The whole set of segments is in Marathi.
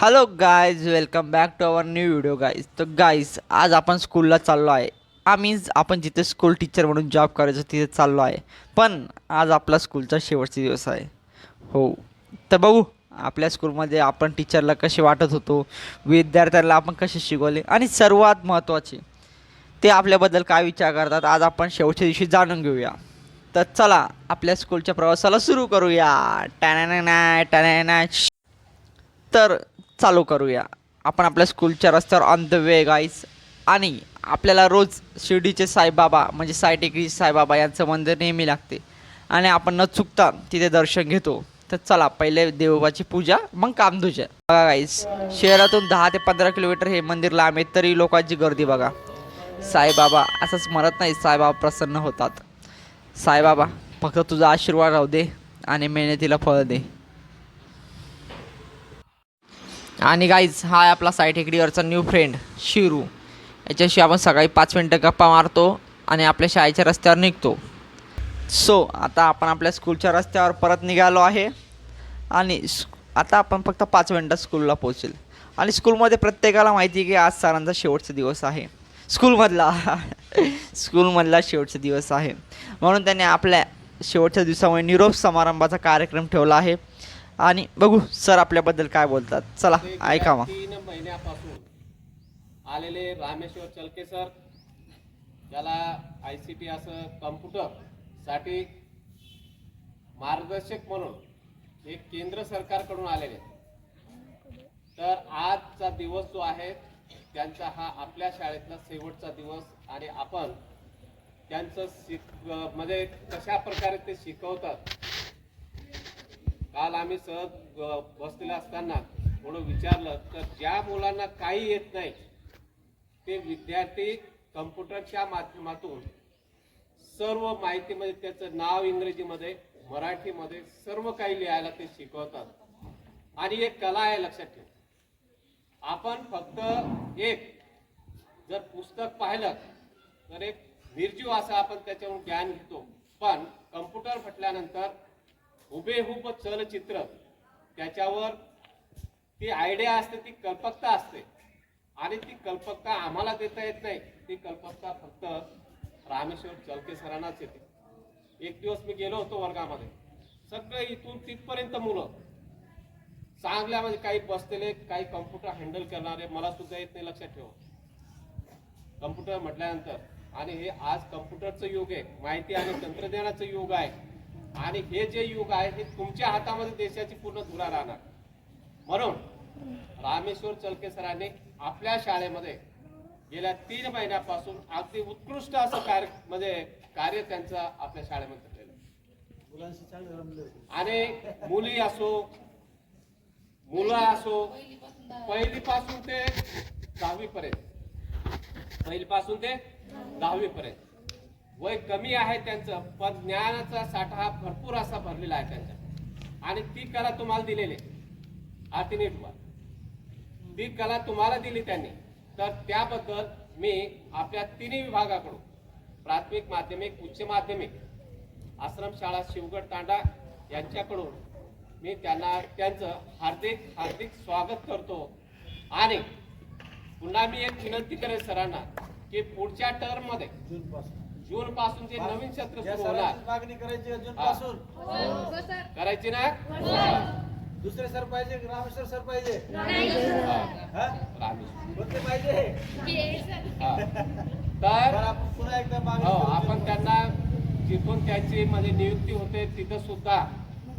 Hello guys, welcome back to our new video guys. तर गाईज, आज आपण स्कूलला चाललो आहे. आपण जिथे स्कूल टीचर म्हणून जॉब करायचो तिथे चाललो आहे. पण आज आपला स्कूलचा शेवटचा दिवस आहे. हो, तर बघू आपल्या स्कूलमध्ये आपण टीचरला कसे वाटत होतो, विद्यार्थ्यांना आपण कसे शिकवले आणि सर्वात महत्त्वाचे ते आपल्याबद्दल काय विचार करतात, आज आपण शेवटच्या दिवशी जाणून घेऊया. तर चला आपल्या स्कूलच्या प्रवासाला सुरू करूया. टॅना टॅना. तर चालू करूया. आपण आपल्या स्कूलच्या रस्त्यावर ऑन द वे गाईस. आणि आपल्याला रोज शिर्डीचे साईबाबा म्हणजे साई टेकडी साईबाबा यांचं मंदिर नेहमी लागते आणि आपण न चुकता तिथे दर्शन घेतो. तर चला पहिले देवबाची पूजा मग कामधुजा. बघा गाईस, शहरातून 10 ते 15 किलोमीटर हे मंदिर लांब आहे, तरी लोकांची गर्दी बघा. साईबाबा असंच म्हणत नाही, साईबाबा प्रसन्न होतात. साईबाबा फक्त तुझा आशीर्वाद राहू दे आणि मेहनतीला फळ दे. आणि गाईज, हा आहे आपला साई टेकडीवरचा न्यू फ्रेंड शिरू. याच्याशी आपण सकाळी 5 मिनटं गप्पा मारतो आणि आपल्या शाळेच्या रस्त्यावर निघतो. सो आता आपण आपल्या स्कूलच्या रस्त्यावर परत निघालो आहे. आणि आता आपण फक्त 5 मिनटात स्कूलला पोहोचेल. आणि स्कूलमध्ये प्रत्येकाला माहिती आहे की आज सरांचा शेवटचा दिवस आहे स्कूलमधला. स्कूलमधला शेवटचा दिवस आहे, म्हणून त्याने आपल्या शेवटच्या दिवसामुळे निरोप समारंभाचा कार्यक्रम ठेवला आहे. आणि बघू सर आपल्याबद्दल काय बोलतात. चला ऐका मग. 3 महिन्यापासून आलेले रामेश्वर चलके सर, ज्याला ICT असं कम्प्युटर साठी मार्गदर्शक म्हणून हे केंद्र सरकारकडून आलेले. तर आजचा दिवस जो आहे त्यांचा हा आपल्या शाळेतला शेवटचा दिवस आणि आपण त्यांचं म्हणजे कशा प्रकारे ते शिकवतात. काल आम्ही सहज बसलेला असताना थोडं विचारलं तर ज्या मुलांना काही येत नाही ते विद्यार्थी कम्प्युटरच्या माध्यमातून सर्व माहितीमध्ये त्याचं नाव इंग्रजीमध्ये मराठीमध्ये सर्व काही लिहायला ते शिकवतात. आणि एक कला आहे, लक्षात ठेव. आपण फक्त एक जर पुस्तक पाहिलं तर एक निर्जीव असं आपण त्याच्यावरून ज्ञान घेतो, पण कम्प्युटर म्हटल्यानंतर हुबेहूब चलचित्र त्याच्यावर ती आयडिया असते, ती कल्पकता असते. आणि ती कल्पकता आम्हाला देता येत नाही, ती कल्पकता फक्त रामेश्वर चलके सरांनाच येते. एक दिवस मी गेलो होतो वर्गामध्ये, सगळे इथून तिथपर्यंत मुलं चांगल्यामध्ये काही बसलेले, काही कम्प्युटर हँडल करणारे. मला सुद्धा येत नाही, लक्षात ठेवा कम्प्युटर म्हटल्यानंतर. आणि हे आज कम्प्युटरचं युग आहे, माहिती आणि तंत्रज्ञानाचं युग आहे. आणि हे जे युग आहे हे तुमच्या हातामध्ये देशाची पूर्ण धुरा राहणार. म्हणून रामेश्वर चलके सरांनी आपल्या शाळेमध्ये गेल्या 3 महिन्यापासून अगदी उत्कृष्ट असं कार्य त्यांचं आपल्या शाळेमध्ये केलं. आणि मुली असो मुलं असो, पहिलीपासून ते 10वी पर्यंत वय कमी आहे त्यांचं, पण ज्ञानाचा साठा भरपूर असा भरलेला आहे त्यांच्या. आणि ती कला तुम्हाला दिलेली आर्टिनेटवर, ती कला तुम्हाला दिली त्यांनी. तर त्याबद्दल मी आपल्या 3 विभागाकडून प्राथमिक, माध्यमिक, उच्च माध्यमिक, आश्रमशाळा शिवगड तांडा यांच्याकडून मी त्यांचं हार्दिक स्वागत करतो. आणि पुन्हा मी एक विनंती करेन सरांना की पुढच्या टर्म मध्ये जून पासून जे नवीन सत्र सुरू होणार, मागणी करायची जून पासून करायची ना. दुसरे सर पाहिजे, रामेश्वर सर पाहिजे, कोणते पाहिजे तर आपण पुन्हा एकदा आपण त्यांना जिथून त्यांची नियुक्ती होते तिथं सुद्धा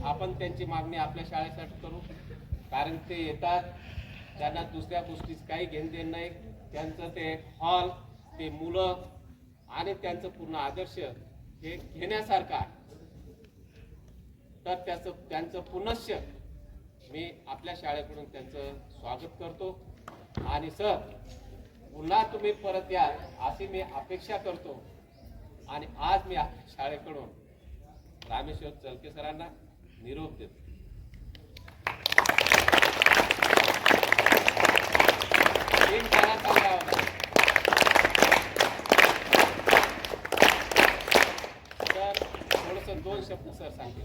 आपण त्यांची मागणी आपल्या शाळेसाठी करू. कारण ते येतात, त्यांना दुसऱ्या गोष्टीच काही घेणं देणं नाही. त्यांचं ते हॉल, ते मुलं आणि त्यांचं पूर्ण आदर्श हे घेण्यासारखं आहे. तर त्यांचं पुनश्च मी आपल्या शाळेकडून त्यांचं स्वागत करतो. आणि सर, पुन्हा तुम्ही परत या अशी मी अपेक्षा करतो. आणि आज मी शाळेकडून रामेश्वर चलके सरांना निरोप देतो. तर थोडस 2 शब्द सर सांगते.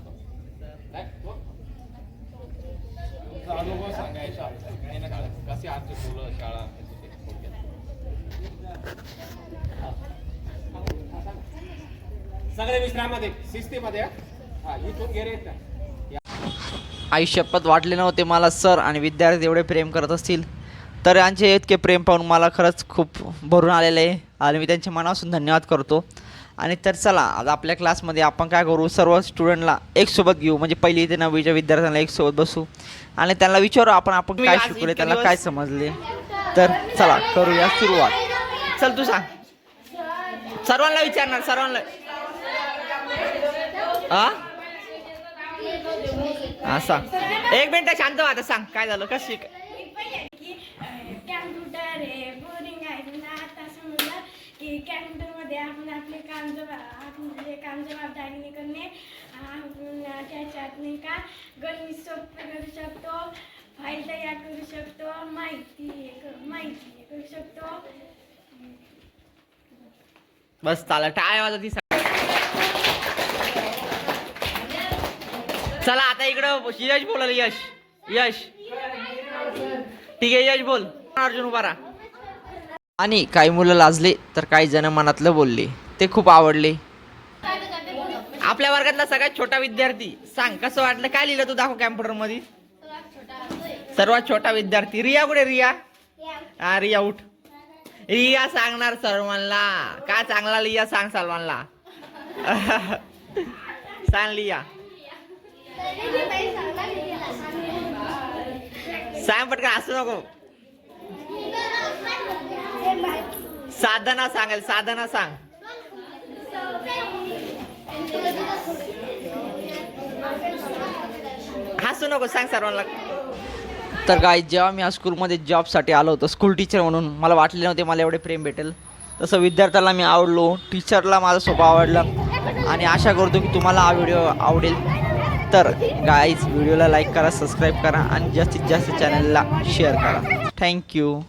अनुभव सांगायचा अशी आमची मुलं शाळा होते थोडक्यात. सगळे विश्रामामध्ये शिस्तीमध्ये हा इथून गेले आई शपथ वाटले नव्हते मला सर आणि विद्यार्थी एवढे प्रेम करत असतील. तर यांचे इतके प्रेम पाहून मला खरंच खूप भरून आलेलं आहे आणि मी त्यांच्या मनापासून धन्यवाद करतो. आणि तर चला आज आपल्या क्लासमध्ये आपण काय करू, सर्व स्टुडंटला एक सोबत घेऊ, म्हणजे पहिली ते 9वीच्या विद्यार्थ्यांना एक सोबत बसू आणि त्यांना विचारू आपण काय शिकवले, त्यांना काय समजले. तर चला करूया सुरुवात. चल तू सांग, सर्वांना विचारणार सर्वांना. हा सांग, एक मिनिट शांत व्हा, आता सांग काय झालं, कसं शिक. कॅम्प्युटर आहे बोरिंग आहे म्हणजे आता समजलं की कॅम्प्युटरमध्ये आपण आपले काम जबाबदारीने करणे त्याच्यात नाही का गणित सोपं करू शकतो, फाईल तयार करू शकतो, माहिती करू शकतो. बस चालेल, टाळ्या वाजव ती. चला आता इकडं यश बोलाल. यश ठीक आहे, यश बोल. अर्जुन उभा राहा. आणि काही मुलं लाजले तर काही जण मनातलं बोलले, ते खूप आवडले. आपल्या वर्गातला सगळ्यात छोटा विद्यार्थी सांग कसं वाटलं, काय लिहिलं तू, दाखव कॅम्प्युटर मध्ये. सर्वात छोटा विद्यार्थी रिया कुठे, रिया. हा रिया उठ. रिया सांगणार सर्वांना का चांगला लिया, सांग सर्वांना. सांग लिया, सांग पटकन, असं नको. साधना सांगेल, साधना सांग. हसू नको, सांग सर्वांना. तर काय, जेव्हा मी या स्कूलमध्ये जॉबसाठी आलो होतो स्कूल टीचर म्हणून, मला वाटले नव्हते मला एवढे प्रेम भेटेल. तसं विद्यार्थ्याला मी आवडलो, टीचरला माझा स्वभाव आवडला आणि आशा करतो की तुम्हाला हा व्हिडिओ आवडेल. तर गाईज व्हिडिओला लाईक करा, सबस्क्राईब करा आणि जास्तीत जास्त चॅनलला शेअर करा. थँक्यू.